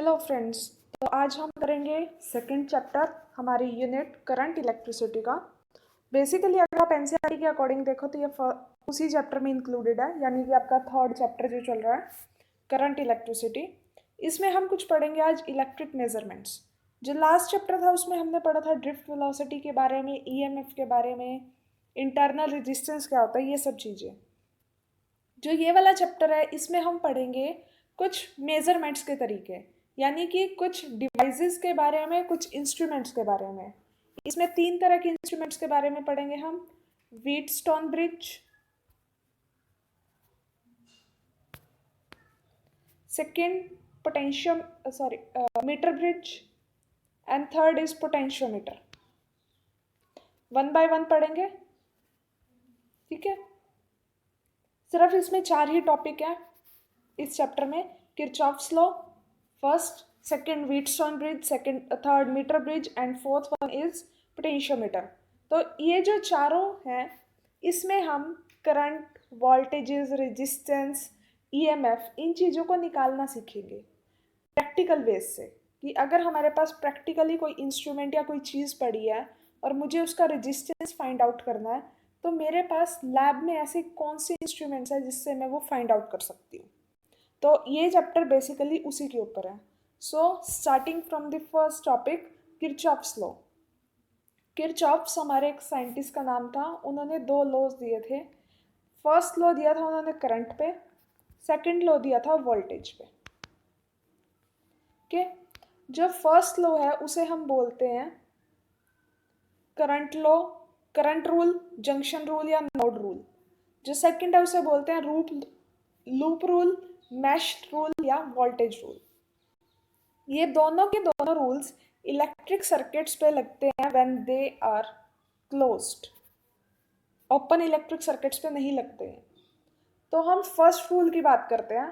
Hello friends. तो आज हम करेंगे सेकंड चैप्टर हमारी यूनिट करंट इलेक्ट्रिसिटी का। बेसिकली अगर आप एनसीईआरटी के अकॉर्डिंग देखो तो ये उसी चैप्टर में इंक्लूडेड है, यानी कि आपका थर्ड चैप्टर जो चल रहा है करंट इलेक्ट्रिसिटी। इसमें हम कुछ पढ़ेंगे आज इलेक्ट्रिक मेजरमेंट्स। जो लास्ट चैप्टर था उसमें हमने पढ़ा था ड्रिफ्ट वेलोसिटी के बारे में, ईएमएफ के बारे में, इंटरनल रेजिस्टेंस क्या होता है, ये सब चीज़ें। जो ये वाला चैप्टर है इसमें हम पढ़ेंगे कुछ मेजरमेंट्स के तरीके, यानी कि कुछ डिवाइसेस के बारे में, कुछ इंस्ट्रूमेंट्स के बारे में। इसमें 3 तरह के इंस्ट्रूमेंट्स के बारे में पढ़ेंगे हम। Wheatstone bridge, second potentiometer bridge, and third is potentiometer. One by one पढ़ेंगे, ठीक है। सिर्फ इसमें 4 ही टॉपिक है इस चैप्टर में। Kirchhoff's law first, second Wheatstone bridge, second third metre bridge, and fourth one is potentiometer. तो ये जो चारों हैं इसमें हम करंट, वोल्टेजेस, रेजिस्टेंस, ईएमएफ, इन चीज़ों को निकालना सीखेंगे प्रैक्टिकल बेस से। कि अगर हमारे पास प्रैक्टिकली कोई इंस्ट्रूमेंट या कोई चीज़ पड़ी है और मुझे उसका रेजिस्टेंस फाइंड आउट करना है, तो मेरे पास लैब में ऐसे कौन से इंस्ट्रूमेंट्स हैं जिससे मैं वो फाइंड आउट कर सकती हूँ। तो ये चैप्टर बेसिकली उसी के ऊपर है। So starting from the first topic, Kirchhoff's law. Kirchhoff's हमारे एक साइंटिस्ट का नाम था। उन्होंने 2 लॉज दिए थे। फर्स्ट लॉ दिया था उन्होंने करंट पे, सेकंड लॉ दिया था वोल्टेज पे। ओके, जो फर्स्ट लॉ है उसे हम बोलते हैं current law, current rule, junction rule या नोड रूल। जो सेकंड है उसे बोलते हैं लूप रूल, मैश रूल या वोल्टेज रूल। ये दोनों के दोनों रूल्स इलेक्ट्रिक सर्किट्स पे लगते हैं when they are closed. Open electric circuits पे नहीं लगते हैं। तो हम फर्स्ट रूल की बात करते हैं।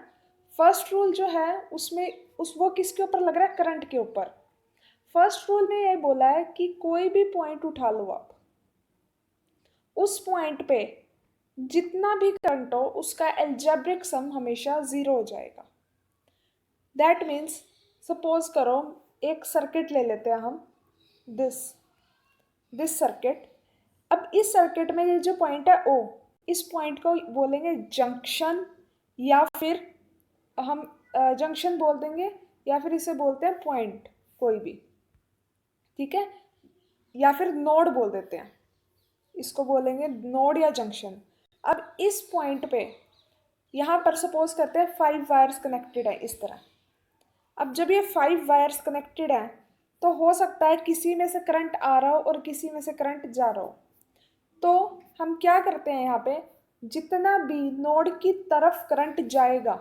फर्स्ट रूल जो है उसमें वो किसके ऊपर लग रहा है? करंट के ऊपर। फर्स्ट रूल में ये बोला है कि कोई भी पॉइंट उठा लो आप, उस पॉइंट पे जितना भी करंट हो उसका एल्जेब्रिक सम हमेशा 0 हो जाएगा। दैट मीन्स सपोज करो एक सर्किट ले लेते हैं हम, दिस सर्किट। अब इस सर्किट में ये जो पॉइंट है ओ, इस पॉइंट को बोलेंगे जंक्शन, या फिर हम जंक्शन बोल देंगे, या फिर इसे बोलते हैं पॉइंट कोई भी, ठीक है, या फिर नोड बोल देते हैं, इसको बोलेंगे नोड या जंक्शन। अब इस पॉइंट पे यहाँ पर सपोज करते हैं 5 वायर्स कनेक्टेड है इस तरह। अब जब ये 5 वायर्स कनेक्टेड है तो हो सकता है किसी में से करंट आ रहा हो और किसी में से करंट जा रहा हो। तो हम क्या करते हैं यहाँ पे, जितना भी नोड की तरफ करंट जाएगा,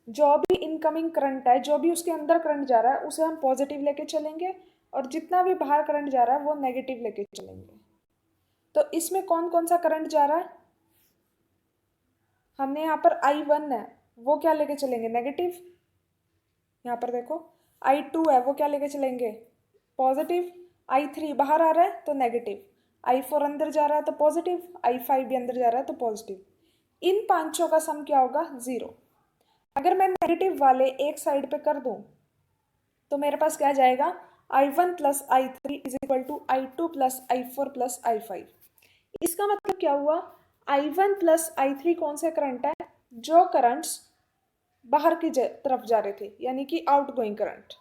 जो भी इनकमिंग करंट है, जो भी उसके अंदर करंट जा रहा है, उसे हम पॉजिटिव लेके चलेंगे, और जितना भी बाहर करंट जा रहा है वो नेगेटिव लेके चलेंगे। तो इसमें कौन कौन सा करंट जा रहा है? हमने यहाँ पर I1 है, वो क्या लेके चलेंगे? नेगेटिव। यहाँ पर देखो I2 है, वो क्या लेके चलेंगे? पॉजिटिव। I3 बाहर आ रहा है तो नेगेटिव, I4 अंदर जा रहा है तो पॉजिटिव, I5 भी अंदर जा रहा है तो पॉजिटिव। इन पांचों का सम क्या होगा? 0। अगर मैं नेगेटिव वाले एक साइड पे कर दूं तो मेरे पास क्या जाएगा? I1 plus I3 is equal to I2 plus I4 plus I5। इसका मतलब क्या हुआ? I1 प्लस I3 कौन से करंट है? जो करंट्स बाहर की तरफ जा रहे थे, यानी कि आउट गोइंग करंट।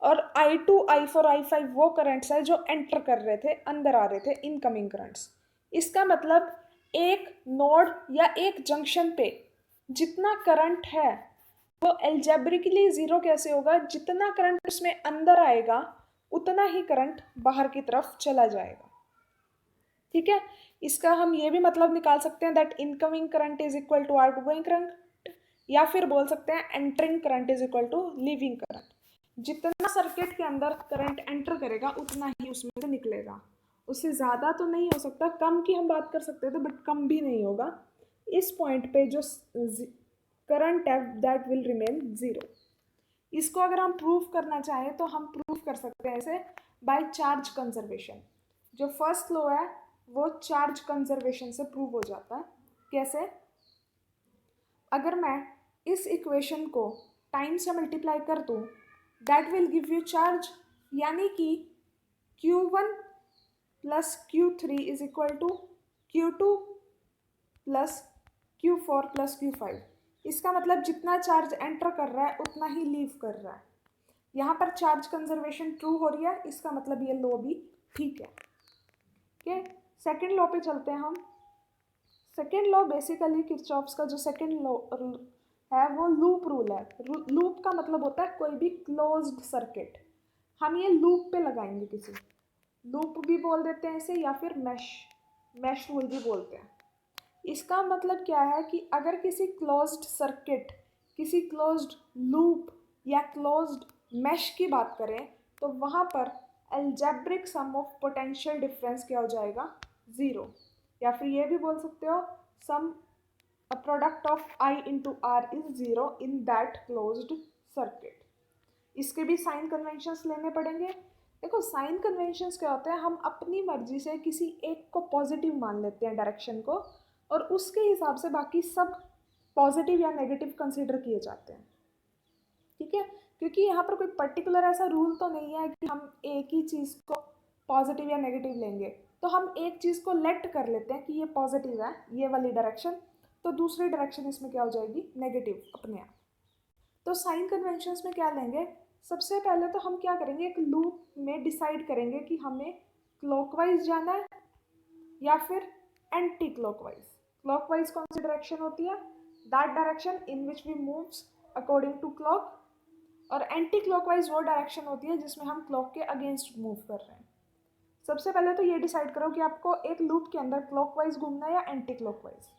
और I2, I4, I5 वो करंट्स है जो एंटर कर रहे थे, अंदर आ रहे थे, इनकमिंग करंट्स। इसका मतलब एक नोड या एक जंक्शन पे जितना करंट है वो एल्जेब्रिकली 0 कैसे होगा? जितना करंट उसमें अंदर आएगा उतना ही करंट बाहर की तरफ चला जाएगा, ठीक है। इसका हम ये भी मतलब निकाल सकते हैं that incoming current is equal to outgoing current, या फिर बोल सकते हैं entering current is equal to leaving current. जितना सर्किट के अंदर करंट एंटर करेगा उतना ही उसमें से निकलेगा। उससे ज़्यादा तो नहीं हो सकता, कम की हम बात कर सकते थे बट कम भी नहीं होगा। इस पॉइंट पे जो करंट है दैट विल रिमेन 0। इसको अगर हम प्रूव करना चाहें तो हम प्रूव कर सकते हैं इसे बाय चार्ज कंजर्वेशन। जो फर्स्ट लॉ है वो चार्ज कंजर्वेशन से प्रूव हो जाता है। कैसे? अगर मैं इस इक्वेशन को टाइम से मल्टीप्लाई कर दूँ, that will give you charge, यानी कि Q1 plus Q3 is equal to Q2 plus Q4 plus Q5। इसका मतलब जितना चार्ज एंटर कर रहा है उतना ही लीव कर रहा है। यहाँ पर चार्ज कंजर्वेशन ट्रू हो रही है, इसका मतलब ये लॉ भी ठीक है। ओके, सेकेंड लॉ पे चलते हैं हम। सेकेंड लॉ बेसिकली किरचॉफ्स का जो सेकेंड लॉ है वो लूप रूल है। लूप का मतलब होता है कोई भी क्लोज्ड सर्किट। हम ये लूप पे लगाएंगे, किसी लूप भी बोल देते हैं इसे, या फिर मैश रूल भी बोलते हैं। इसका मतलब क्या है कि अगर किसी क्लोज्ड सर्किट, किसी क्लोज्ड लूप या क्लोज्ड मैश की बात करें तो वहाँ पर algebraic sum of potential difference क्या हो जाएगा, ज़ीरो। या फिर ये भी बोल सकते हो सम a product of I into R is zero in that closed circuit। इसके भी साइन कन्वेंशंस लेने पड़ेंगे। देखो साइन कन्वेंशंस क्या होते हैं, हम अपनी मर्जी से किसी एक को पॉजिटिव मान लेते हैं डायरेक्शन को, और उसके हिसाब से बाकी सब पॉजिटिव या नेगेटिव कंसीडर किए जाते हैं। ठीक है, क्योंकि यहाँ पर कोई पर्टिकुलर ऐसा रूल तो नहीं है कि हम एक ही चीज़ को पॉजिटिव या नेगेटिव लेंगे। तो हम एक चीज़ को लेट कर लेते हैं कि ये पॉजिटिव है, ये वाली डायरेक्शन, तो दूसरी डायरेक्शन इसमें क्या हो जाएगी, नेगेटिव अपने आप। तो साइन कन्वेंशंस में क्या लेंगे, सबसे पहले तो हम क्या करेंगे, एक लूप में डिसाइड करेंगे कि हमें क्लॉकवाइज जाना है या फिर एंटी क्लॉकवाइज। क्लॉकवाइज कौन सी डायरेक्शन होती है, that direction in which we moves according to clock, और एंटी क्लॉकवाइज वो डायरेक्शन होती है जिसमें हम क्लॉक के अगेंस्ट मूव कर रहे हैं। सबसे पहले तो ये डिसाइड करो कि आपको एक लूप के अंदर क्लॉकवाइज घूमना है या एंटी क्लॉकवाइज।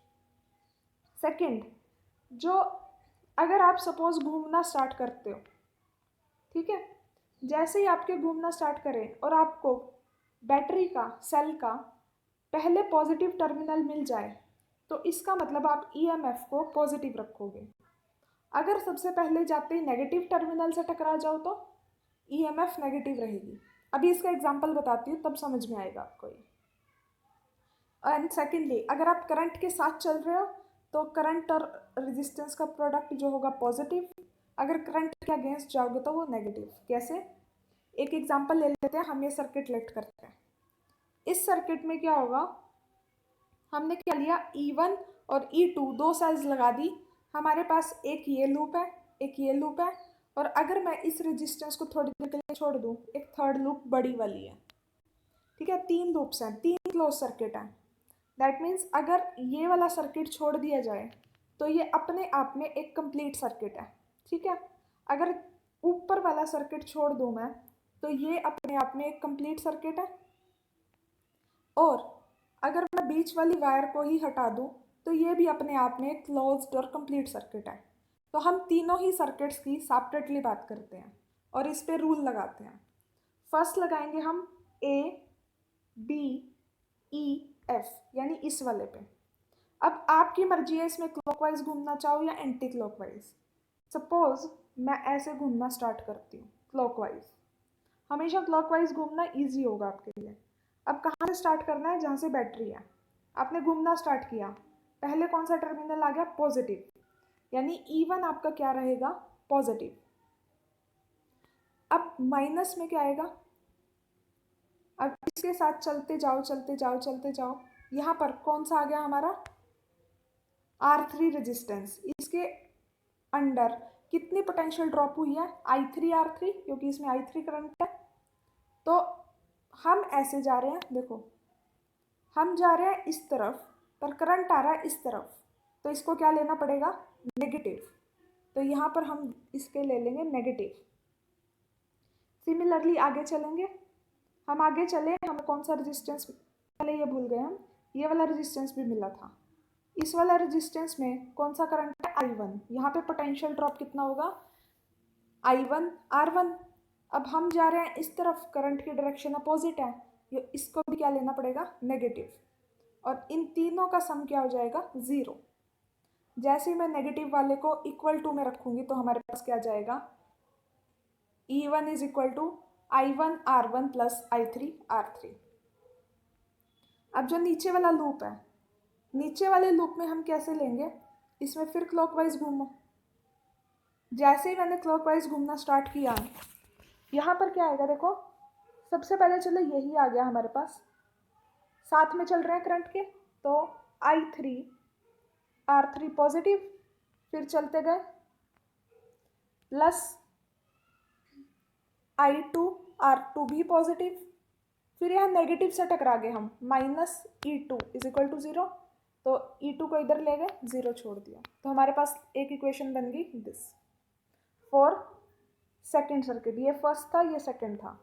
सेकेंड, जो अगर आप सपोज घूमना स्टार्ट करते हो, ठीक है, जैसे ही आपके घूमना स्टार्ट करें और आपको बैटरी का, सेल का पहले पॉजिटिव टर्मिनल मिल जाए, तो इसका मतलब आप ईएमएफ को पॉजिटिव रखोगे। अगर सबसे पहले जाते ही नेगेटिव टर्मिनल से टकरा जाओ तो ईएमएफ नेगेटिव रहेगी। अभी इसका एग्जांपल बताती हूँ, तब समझ में आएगा आपको ये। एंड सेकेंडली, अगर आप करंट के साथ चल रहे हो तो करंट और रेजिस्टेंस का प्रोडक्ट जो होगा पॉजिटिव, अगर करंट के अगेंस्ट जाओगे तो वो नेगेटिव। कैसे, एक एग्जांपल ले लेते हैं, हम ये सर्किट लेट करते हैं। इस सर्किट में क्या होगा, हमने क्या लिया, E1 और E2 दो सेल्स लगा दी। हमारे पास एक ये लूप है, एक ये लूप है, और अगर मैं इस रेजिस्टेंस को थोड़ी देर के लिए छोड़ दूँ, एक थर्ड लूप बड़ी वाली है। ठीक है, तीन लूप्स हैं, तीन क्लोज सर्किट हैं। दैट मीन्स अगर ये वाला सर्किट छोड़ दिया जाए तो ये अपने आप में एक कंप्लीट सर्किट है। ठीक है, अगर ऊपर वाला सर्किट छोड़ दूँ मैं तो ये अपने आप में एक कंप्लीट सर्किट है, और अगर मैं बीच वाली वायर को ही हटा दूँ तो ये भी अपने आप में एक क्लोज्ड और कंप्लीट सर्किट है। तो हम तीनों ही सर्किट्स की सेपरेटली बात करते हैं और इस पर रूल लगाते हैं। फर्स्ट लगाएंगे हम A B E F, यानी इस वाले पे। अब आपकी मर्जी है इसमें क्लॉकवाइज घूमना चाहो या एंटी क्लॉकवाइज। सपोज मैं ऐसे घूमना स्टार्ट करती हूँ क्लॉकवाइज, हमेशा क्लॉकवाइज घूमना इजी होगा आपके लिए। अब कहाँ से स्टार्ट करना है, जहाँ से बैटरी है। आपने घूमना स्टार्ट किया, पहले कौन सा टर्मिनल आ गया, पॉजिटिव, यानी E1 आपका क्या रहेगा, पॉजिटिव। अब माइनस में क्या आएगा, अब इसके साथ चलते जाओ चलते जाओ चलते जाओ, यहाँ पर कौन सा आ गया हमारा, R3 रेजिस्टेंस। इसके अंडर कितनी पोटेंशियल ड्रॉप हुई है, I3R3, क्योंकि इसमें I3 करंट है। तो हम ऐसे जा रहे हैं, देखो हम जा रहे हैं इस तरफ, पर करंट आ रहा है इस तरफ, तो इसको क्या लेना पड़ेगा, नेगेटिव। तो यहाँ पर हम इसके ले लेंगे नेगेटिव। सिमिलरली आगे चलेंगे, हम आगे चले, हमें कौन सा रेजिस्टेंस, पहले ये भूल गए हम, ये वाला रेजिस्टेंस भी मिला था। इस वाला रेजिस्टेंस में कौन सा करंट है, I1। यहाँ पे पोटेंशियल ड्रॉप कितना होगा, I1 R1। अब हम जा रहे हैं इस तरफ, करंट की डायरेक्शन अपोजिट है, ये इसको भी क्या लेना पड़ेगा, नेगेटिव, और इन तीनों का सम क्या हो जाएगा, ज़ीरो। जैसे ही मैं नेगेटिव वाले को इक्वल टू में रखूँगी तो हमारे पास क्या जाएगा, E1 is equal to I1 R1 plus I3 R3। अब जो नीचे वाला लूप है, नीचे वाले लूप में हम कैसे लेंगे, इसमें फिर क्लॉकवाइज घूमो, जैसे ही मैंने क्लॉकवाइज घूमना स्टार्ट किया, यहाँ पर क्या आएगा देखो, सबसे पहले चलो यही आ गया हमारे पास, साथ में चल रहे हैं करंट के, तो R3 पॉजिटिव, फिर चलते गए प्लस R2 भी पॉजिटिव, फिर यहाँ नेगेटिव से टकरा गए हम, -E2 इज इक्वल टू 0, तो E2 को इधर ले गए, 0 छोड़ दिया, तो हमारे पास एक इक्वेशन बन गई दिस फॉर सेकेंड सर्किट। ये फर्स्ट था, ये सेकेंड था।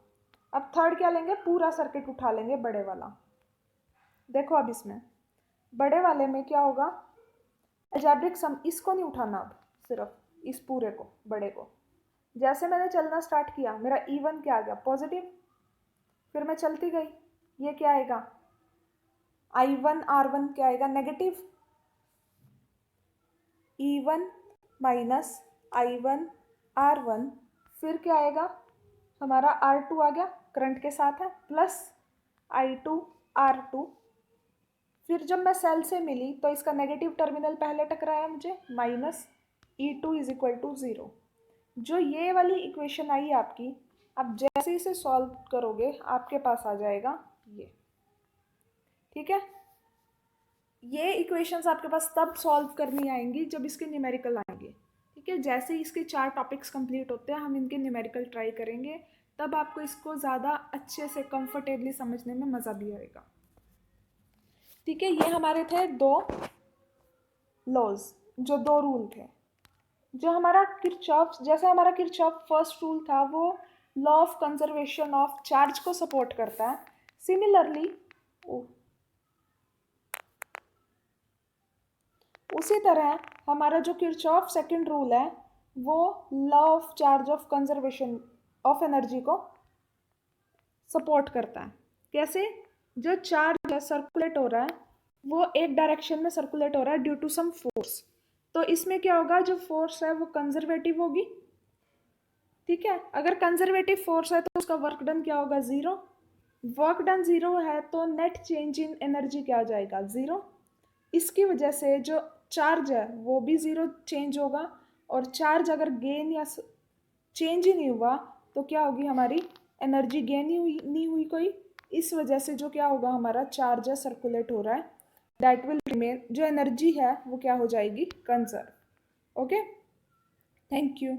अब थर्ड क्या लेंगे, पूरा सर्किट उठा लेंगे बड़े वाला। देखो अब इसमें बड़े वाले में क्या होगा, अलजेब्रिक सम, इसको नहीं उठाना, अब सिर्फ इस पूरे को, बड़े को। जैसे मैंने चलना स्टार्ट किया, मेरा E1 क्या आ गया, पॉजिटिव, फिर मैं चलती गई, ये क्या आएगा, I1 R1 क्या आएगा, negative, E1 minus I1 R1, फिर क्या आएगा, हमारा R2 आ गया, करंट के साथ है, प्लस I2 R2, फिर जब मैं सेल से मिली तो इसका नेगेटिव टर्मिनल पहले टकराया मुझे, -E2 इज इक्वल टू 0। जो ये वाली इक्वेशन आई आपकी, अब जैसे इसे सॉल्व करोगे आपके पास आ जाएगा ये, ठीक है। ये इक्वेशंस आपके पास तब सॉल्व करनी आएंगी जब इसके न्यूमेरिकल आएंगे, ठीक है। जैसे ही इसके 4 टॉपिक्स कंप्लीट होते हैं हम इनके न्यूमेरिकल ट्राई करेंगे, तब आपको इसको ज़्यादा अच्छे से कंफर्टेबली समझने में मज़ा भी आएगा, ठीक है। ये हमारे थे 2 लॉज, जो 2 रूल थे। जो हमारा किरचॉफ, जैसे हमारा किरचॉफ फर्स्ट रूल था वो law of conservation of charge को सपोर्ट करता है। सिमिलरली उसी तरह हमारा जो किरचॉफ सेकंड रूल है वो law of charge of conservation of energy को सपोर्ट करता है। कैसे, जो चार्ज सर्कुलेट हो रहा है वो एक डायरेक्शन में सर्कुलेट हो रहा है ड्यू टू सम फोर्स, तो इसमें क्या होगा, जो फोर्स है वो कंजर्वेटिव होगी, ठीक है। अगर कंजर्वेटिव फोर्स है तो उसका वर्क डन क्या होगा, 0। वर्क डन 0 है तो नेट चेंज इन एनर्जी क्या हो जाएगा, 0। इसकी वजह से जो चार्ज है वो भी 0 चेंज होगा, और चार्ज अगर गेन या चेंज ही नहीं हुआ तो क्या होगी, हमारी एनर्जी गेन ही नहीं हुई कोई। इस वजह से जो क्या होगा, हमारा चार्ज है सर्कुलेट हो रहा है, दैट विल रिमेन, जो एनर्जी है वो क्या हो जाएगी, कंजर्व। Okay, thank you.